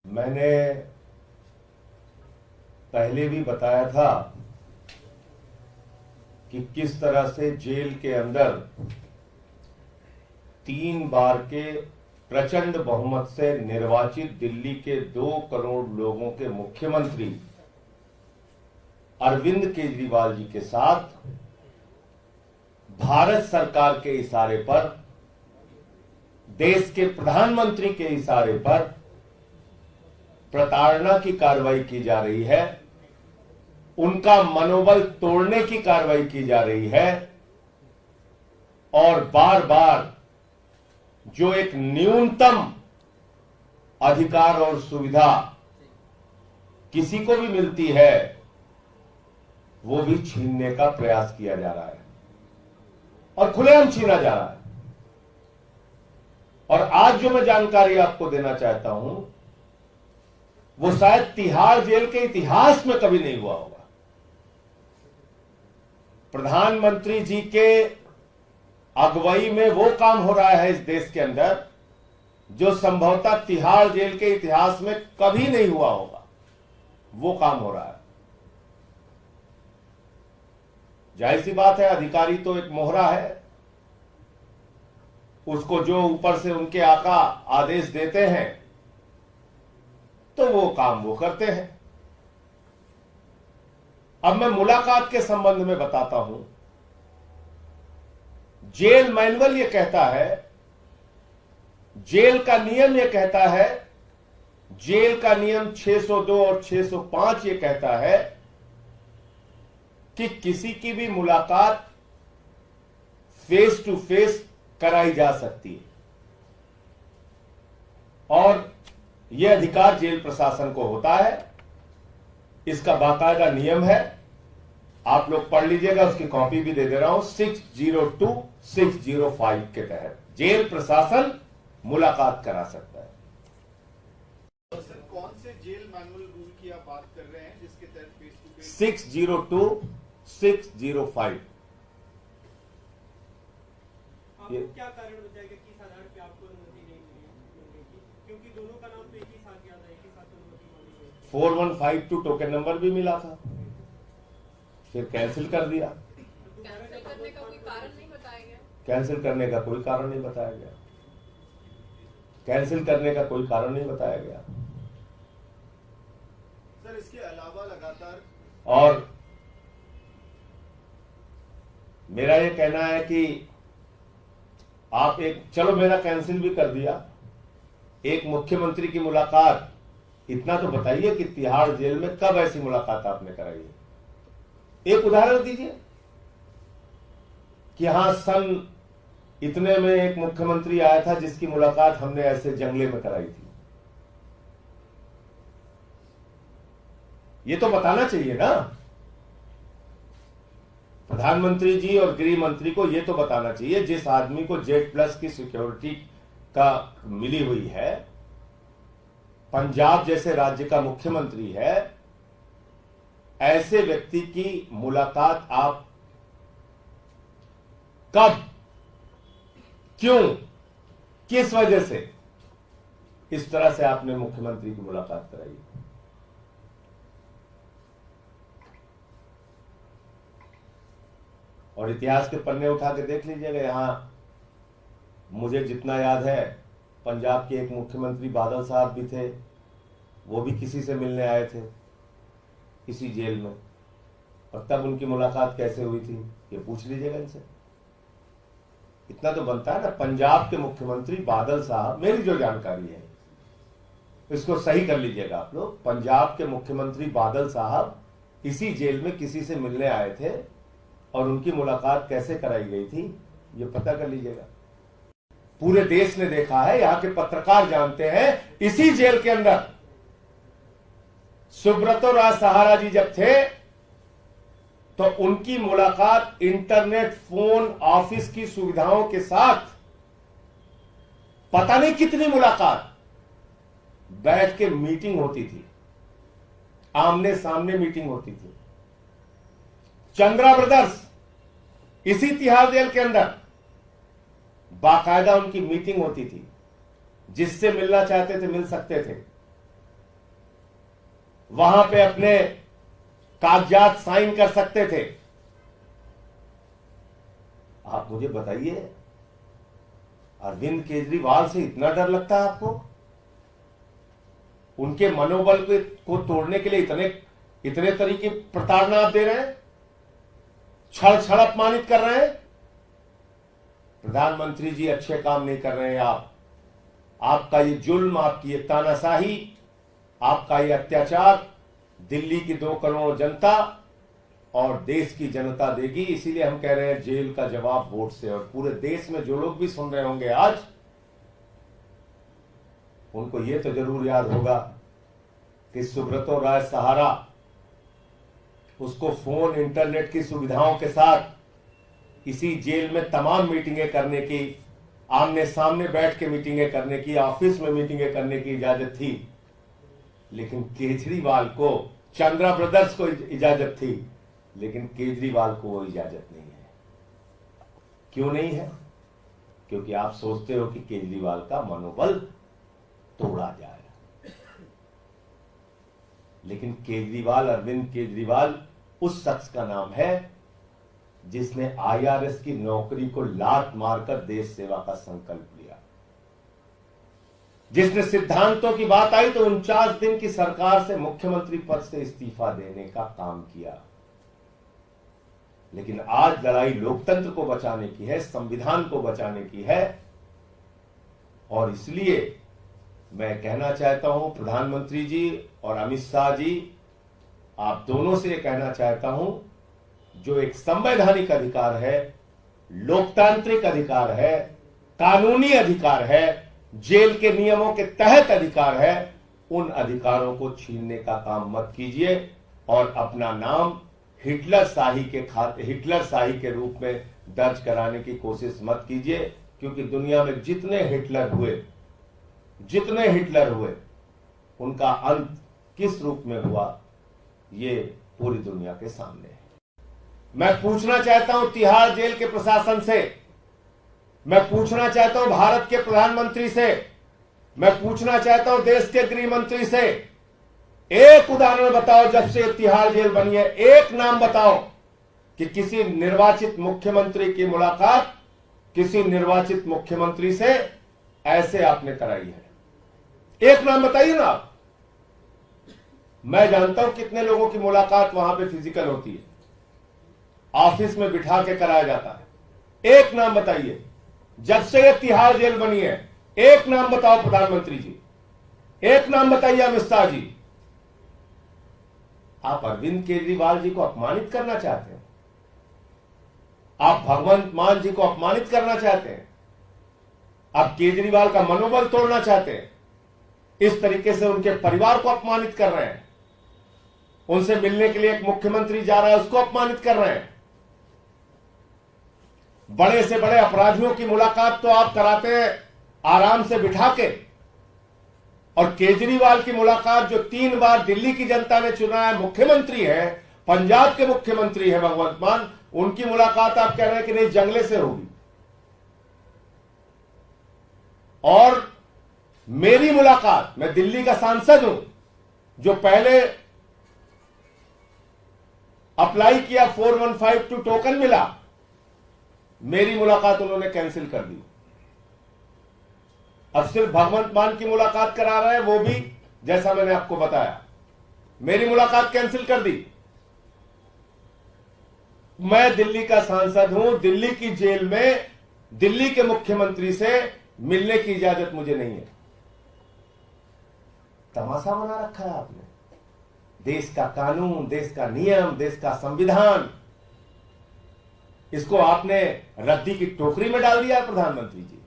मैंने पहले भी बताया था कि किस तरह से जेल के अंदर 3 बार के प्रचंड बहुमत से निर्वाचित दिल्ली के 2 करोड़ लोगों के मुख्यमंत्री अरविंद केजरीवाल जी के साथ भारत सरकार के इशारे पर, देश के प्रधानमंत्री के इशारे पर प्रताड़ना की कार्रवाई की जा रही है, उनका मनोबल तोड़ने की कार्रवाई की जा रही है और बार बार जो एक न्यूनतम अधिकार और सुविधा किसी को भी मिलती है वो भी छीनने का प्रयास किया जा रहा है और खुलेआम छीना जा रहा है। और आज जो मैं जानकारी आपको देना चाहता हूं वो शायद तिहाड़ जेल के इतिहास में कभी नहीं हुआ होगा। प्रधानमंत्री जी के अगुवाई में वो काम हो रहा है इस देश के अंदर जो संभवतः तिहाड़ जेल के इतिहास में कभी नहीं हुआ होगा, वो काम हो रहा है। जाहिर सी बात है, अधिकारी तो एक मोहरा है, उसको जो ऊपर से उनके आका आदेश देते हैं तो वो काम वो करते हैं। अब मैं मुलाकात के संबंध में बताता हूं। जेल मैनुअल ये कहता है, जेल का नियम ये कहता है, जेल का नियम 602 और 605 ये कहता है कि किसी की भी मुलाकात फेस टू फेस कराई जा सकती है और यह अधिकार जेल प्रशासन को होता है। इसका बाकायदा नियम है, आप लोग पढ़ लीजिएगा, उसकी कॉपी भी दे दे रहा हूं। 602, 605 के तहत जेल प्रशासन मुलाकात करा सकता है। सर, कौन से जेल मैनुअल रूल की आप बात कर रहे हैं जिसके तहत फेस टू फेस? 602, 605। आपको क्या कारण बताएगा कि साधारण पे आपको अनुमति नहीं मिली, क्योंकि दोनों का नाम तो एक ही साथ याद है, एक ही साथ अनुमति मांगी गई। 4152 टोकन नंबर भी मिला था, फिर कैंसिल कर दिया। कैंसिल करने का कोई कारण नहीं बताया गया। कैंसिल करने का कोई कारण नहीं बताया गया। कैंसिल करने का कोई कारण नहीं बताया गया। सर, इसके अलावा लगातार और मेरा ये कहना है कि आप चलो मेरा कैंसिल भी कर दिया, एक मुख्यमंत्री की मुलाकात, इतना तो बताइए कि तिहाड़ जेल में कब ऐसी मुलाकात आपने कराई है? एक उदाहरण दीजिए कि हां सन इतने में एक मुख्यमंत्री आया था जिसकी मुलाकात हमने ऐसे जंगले में कराई थी। ये तो बताना चाहिए ना। प्रधानमंत्री जी और गृह मंत्री को यह तो बताना चाहिए, जिस आदमी को Z+ की सिक्योरिटी का मिली हुई है, पंजाब जैसे राज्य का मुख्यमंत्री है, ऐसे व्यक्ति की मुलाकात आप कब, क्यों, किस वजह से इस तरह से आपने मुख्यमंत्री की मुलाकात कराई? और इतिहास के पन्ने उठा के देख लीजिएगा। यहां मुझे जितना याद है, पंजाब के एक मुख्यमंत्री बादल साहब भी थे, वो भी किसी से मिलने आए थे इसी जेल में, और तब उनकी मुलाकात कैसे हुई थी ये पूछ लीजिएगा इनसे। इतना तो बनता है ना। पंजाब के मुख्यमंत्री बादल साहब, मेरी जो जानकारी है इसको सही कर लीजिएगा आप लोग, पंजाब के मुख्यमंत्री बादल साहब इसी जेल में किसी से मिलने आए थे और उनकी मुलाकात कैसे कराई गई थी ये पता कर लीजिएगा। पूरे देश ने देखा है, यहां के पत्रकार जानते हैं। इसी जेल के अंदर सुब्रतो राज सहारा जी जब थे तो उनकी मुलाकात इंटरनेट, फोन, ऑफिस की सुविधाओं के साथ, पता नहीं कितनी मुलाकात, बैठ के मीटिंग होती थी, आमने सामने मीटिंग होती थी। चंद्रा ब्रदर्स इसी तिहाड़ जेल के अंदर बाकायदा उनकी मीटिंग होती थी, जिससे मिलना चाहते थे मिल सकते थे। वहां पे अपने कागजात साइन कर सकते थे। आप मुझे बताइए, अरविंद केजरीवाल से इतना डर लगता है आपको? उनके मनोबल को तोड़ने के लिए इतने तरीके प्रताड़ना आप दे रहे हैं, छड़ छड़ अपमानित कर रहे हैं। प्रधानमंत्री जी, अच्छे काम नहीं कर रहे हैं आप। आपका ये जुल्म, आपकी ये तानाशाही, आपका ये अत्याचार दिल्ली की 2 करोड़ जनता और देश की जनता देगी। इसीलिए हम कह रहे हैं जेल का जवाब वोट से। और पूरे देश में जो लोग भी सुन रहे होंगे आज, उनको ये तो जरूर याद होगा कि सुब्रतो राय सहारा, उसको फोन इंटरनेट की सुविधाओं के साथ इसी जेल में तमाम मीटिंगें करने की, आमने सामने बैठ के मीटिंगें करने की, ऑफिस में मीटिंगें करने की इजाजत थी। लेकिन केजरीवाल को, चंद्रा ब्रदर्स को इजाजत थी, लेकिन केजरीवाल को वो इजाजत नहीं है। क्यों नहीं है? क्योंकि आप सोचते हो कि केजरीवाल का मनोबल तोड़ा जाए। लेकिन केजरीवाल, अरविंद केजरीवाल उस शख्स का नाम है जिसने IRS की नौकरी को लात मारकर देश सेवा का संकल्प लिया, जिसने सिद्धांतों की बात आई तो 49 दिन की सरकार से मुख्यमंत्री पद से इस्तीफा देने का काम किया। लेकिन आज लड़ाई लोकतंत्र को बचाने की है, संविधान को बचाने की है। और इसलिए मैं कहना चाहता हूं प्रधानमंत्री जी और अमित शाह जी, आप दोनों से यह कहना चाहता हूं, जो एक संवैधानिक अधिकार है, लोकतांत्रिक अधिकार है, कानूनी अधिकार है, जेल के नियमों के तहत अधिकार है, उन अधिकारों को छीनने का काम मत कीजिए और अपना नाम हिटलर शाही के रूप में दर्ज कराने की कोशिश मत कीजिए। क्योंकि दुनिया में जितने हिटलर हुए उनका अंत किस रूप में हुआ, ये पूरी दुनिया के सामने है। मैं पूछना चाहता हूं तिहाड़ जेल के प्रशासन से, मैं पूछना चाहता हूं भारत के प्रधानमंत्री से, मैं पूछना चाहता हूं देश के गृह मंत्री से, एक उदाहरण बताओ जब से तिहाड़ जेल बनी है, एक नाम बताओ कि किसी निर्वाचित मुख्यमंत्री की मुलाकात किसी निर्वाचित मुख्यमंत्री से ऐसे आपने कराई है। एक नाम बताइए ना आप। मैं जानता हूं कितने लोगों की मुलाकात वहां पे फिजिकल होती है, ऑफिस में बिठा के कराया जाता है। एक नाम बताइए जब से ये तिहाड़ जेल बनी है, एक नाम बताओ प्रधानमंत्री जी, एक नाम बताइए अमित शाह जी। आप अरविंद केजरीवाल जी को अपमानित करना चाहते हैं, आप भगवंत मान जी को अपमानित करना चाहते हैं, आप केजरीवाल का मनोबल तोड़ना चाहते हैं, इस तरीके से उनके परिवार को अपमानित कर रहे हैं, उनसे मिलने के लिए एक मुख्यमंत्री जा रहा है उसको अपमानित कर रहे हैं। बड़े से बड़े अपराधियों की मुलाकात तो आप कराते हैं आराम से बिठा के, और केजरीवाल की मुलाकात जो 3 बार दिल्ली की जनता ने चुना है, मुख्यमंत्री है, पंजाब के मुख्यमंत्री है भगवंत मान, उनकी मुलाकात आप कह रहे हैं कि नहीं जंगले से होगी। और मेरी मुलाकात, मैं दिल्ली का सांसद हूं, जो पहले अप्लाई किया 4152 टोकन मिला, मेरी मुलाकात उन्होंने कैंसिल कर दी। अब सिर्फ भगवंत मान की मुलाकात करा रहे हैं, वो भी जैसा मैंने आपको बताया, मेरी मुलाकात कैंसिल कर दी। मैं दिल्ली का सांसद हूं, दिल्ली की जेल में दिल्ली के मुख्यमंत्री से मिलने की इजाजत मुझे नहीं है। तमाशा बना रखा है आपने। देश का कानून, देश का नियम, देश का संविधान, इसको आपने रद्दी की टोकरी में डाल दिया प्रधानमंत्री जी।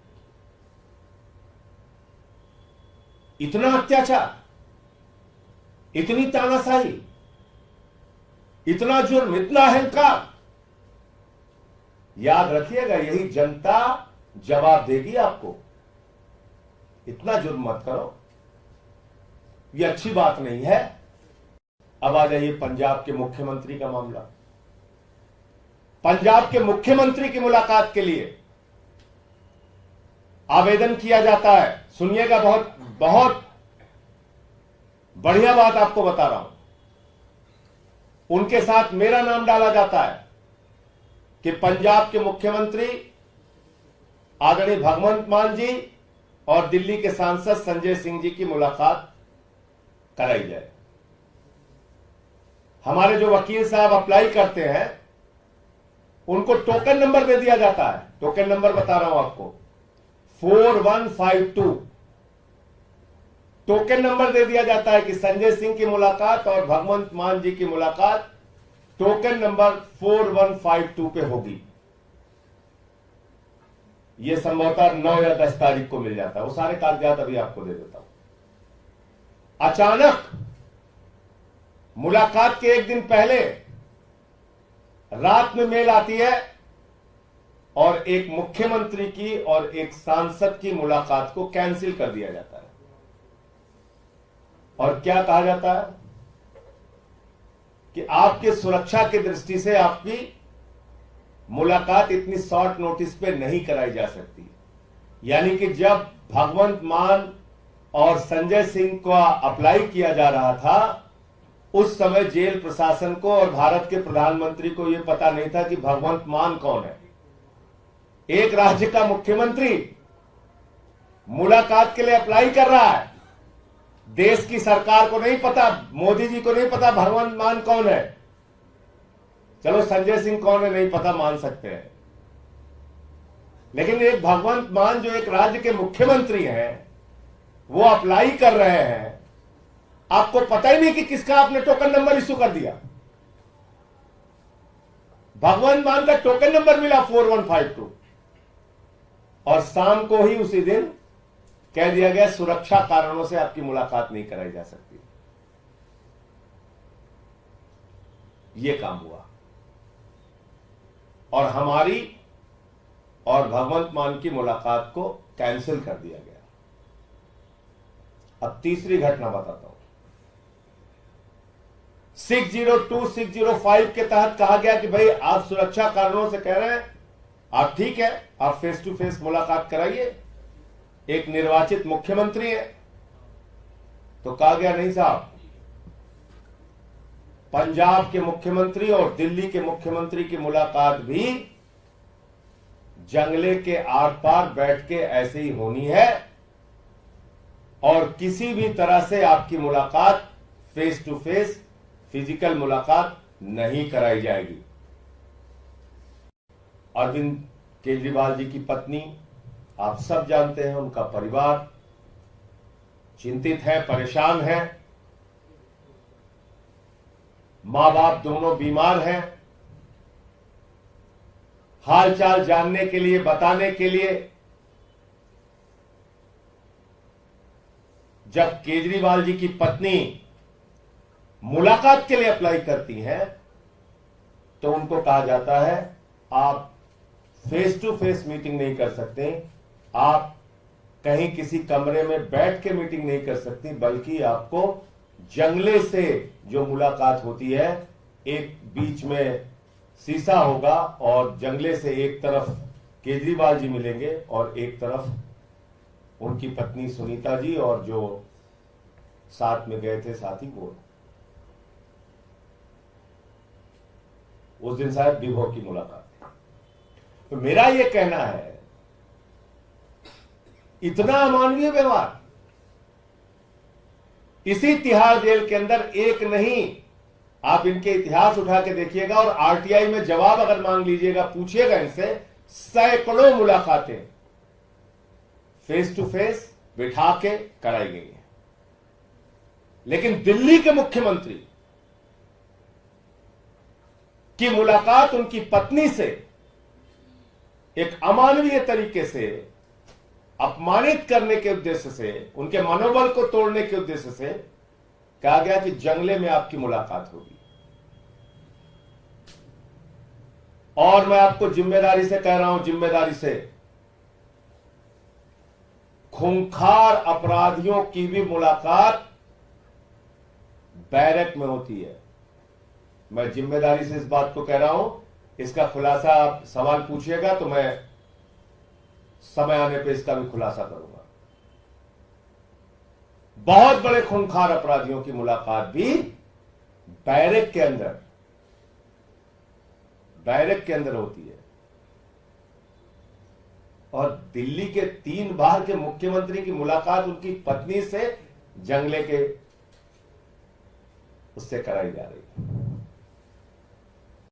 इतना अत्याचार, इतनी तानाशाही, इतना जुर्म, इतना अहंकार, याद रखिएगा यही जनता जवाब देगी आपको। इतना जुर्म मत करो, ये अच्छी बात नहीं है। अब आ जाइए पंजाब के मुख्यमंत्री का मामला। पंजाब के मुख्यमंत्री की मुलाकात के लिए आवेदन किया जाता है। सुनिएगा, बहुत बहुत बढ़िया बात आपको बता रहा हूं। उनके साथ मेरा नाम डाला जाता है कि पंजाब के मुख्यमंत्री आदरणीय भगवंत मान जी और दिल्ली के सांसद संजय सिंह जी की मुलाकात कराई जाए। हमारे जो वकील साहब अप्लाई करते हैं उनको टोकन नंबर दे दिया जाता है। टोकन नंबर बता रहा हूं आपको, 4152 टोकन नंबर दे दिया जाता है कि संजय सिंह की मुलाकात और भगवंत मान जी की मुलाकात टोकन नंबर 4152 पे होगी। यह संभवतः 9 या 10 तारीख को मिल जाता है। वो सारे कागजात अभी आपको दे देता हूं। अचानक मुलाकात के एक दिन पहले रात में मेल आती है और एक मुख्यमंत्री की और एक सांसद की मुलाकात को कैंसिल कर दिया जाता है। और क्या कहा जाता है कि आपके सुरक्षा की दृष्टि से आपकी मुलाकात इतनी शॉर्ट नोटिस पे नहीं कराई जा सकती। यानी कि जब भगवंत मान और संजय सिंह का अप्लाई किया जा रहा था उस समय जेल प्रशासन को और भारत के प्रधानमंत्री को यह पता नहीं था कि भगवंत मान कौन है। एक राज्य का मुख्यमंत्री मुलाकात के लिए अप्लाई कर रहा है, देश की सरकार को नहीं पता, मोदी जी को नहीं पता भगवंत मान कौन है। चलो संजय सिंह कौन है नहीं पता, मान सकते हैं, लेकिन एक भगवंत मान जो एक राज्य के मुख्यमंत्री हैं वो अप्लाई कर रहे हैं, आपको पता ही नहीं कि किसका आपने टोकन नंबर इश्यू कर दिया। भगवंत मान का टोकन नंबर मिला 4152 और शाम को ही उसी दिन कह दिया गया सुरक्षा कारणों से आपकी मुलाकात नहीं कराई जा सकती। यह काम हुआ और हमारी और भगवंत मान की मुलाकात को कैंसिल कर दिया गया। अब तीसरी घटना बताता हूं। 602, 605 के तहत कहा गया कि भाई आप सुरक्षा कारणों से कह रहे हैं, आप ठीक है, आप फेस टू फेस मुलाकात कराइए, एक निर्वाचित मुख्यमंत्री है। तो कहा गया नहीं साहब, पंजाब के मुख्यमंत्री और दिल्ली के मुख्यमंत्री की मुलाकात भी जंगले के आर पार बैठ के ऐसे ही होनी है और किसी भी तरह से आपकी मुलाकात फेस टू फेस फिजिकल मुलाकात नहीं कराई जाएगी। अरविंद केजरीवाल जी की पत्नी आप सब जानते हैं, उनका परिवार चिंतित है, परेशान है, मां बाप दोनों बीमार हैं। हालचाल जानने के लिए, बताने के लिए जब केजरीवाल जी की पत्नी मुलाकात के लिए अप्लाई करती हैं तो उनको कहा जाता है आप फेस टू फेस मीटिंग नहीं कर सकते, आप कहीं किसी कमरे में बैठ के मीटिंग नहीं कर सकती, बल्कि आपको जंगले से जो मुलाकात होती है, एक बीच में शीशा होगा और जंगले से एक तरफ केजरीवाल जी मिलेंगे और एक तरफ उनकी पत्नी सुनीता जी और जो साथ में गए थे साथी वो। उस दिन शायद विभो की मुलाकात थी। तो मेरा यह कहना है, इतना अमानवीय व्यवहार इसी तिहाड़ जेल के अंदर एक नहीं, आप इनके इतिहास उठा के देखिएगा और आरटीआई में जवाब अगर मांग लीजिएगा, पूछिएगा इनसे, सैकड़ों मुलाकातें फेस टू फेस बिठा के कराई गई हैं। लेकिन दिल्ली के मुख्यमंत्री की मुलाकात उनकी पत्नी से एक अमानवीय तरीके से अपमानित करने के उद्देश्य से, उनके मनोबल को तोड़ने के उद्देश्य से कहा गया कि जंगले में आपकी मुलाकात होगी। और मैं आपको जिम्मेदारी से कह रहा हूं, जिम्मेदारी से, खूंखार अपराधियों की भी मुलाकात बैरक में होती है। मैं जिम्मेदारी से इस बात को कह रहा हूं, इसका खुलासा आप सवाल पूछिएगा तो मैं समय आने पे इसका भी खुलासा करूंगा। बहुत बड़े खूंखार अपराधियों की मुलाकात भी बैरक के अंदर बैरक के अंदर होती है। और दिल्ली के 3 बार के मुख्यमंत्री की मुलाकात उनकी पत्नी से जंगले के उससे कराई जा रही है।